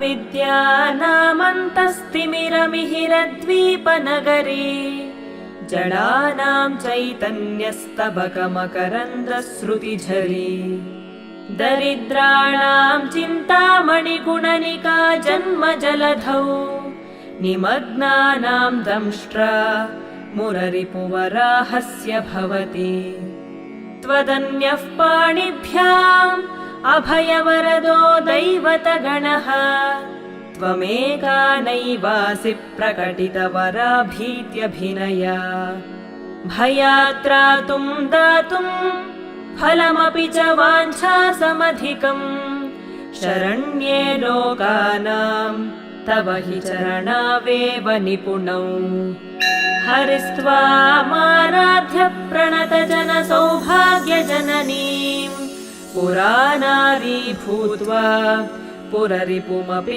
विद्यानामन्तस्तिमिरमिहिरद्वीपनगरे जडानां चैतन्यस्तबकमकरन्दश्रुतिझरी दरिद्राणां चिन्तामणिगुणनिका जन्मजलधौ निमग्नानां दंष्ट्रा मुररिपुवराहस्य भवति त्वदन्यः पाणिभ्याम् अभयवरदो दैवतगणः त्वमेका नैवासि प्रकटितवराभीत्यभिनया भयात्रातुं दातुं फलमपि च वाञ्छासमधिकम् शरण्ये लोकानां तव हि चरणावेव निपुणौ हरिस्त्वामाराध्य प्रणतजनसौभाग्यजननीम् पुरानारी भूत्वा पुररिपुमपि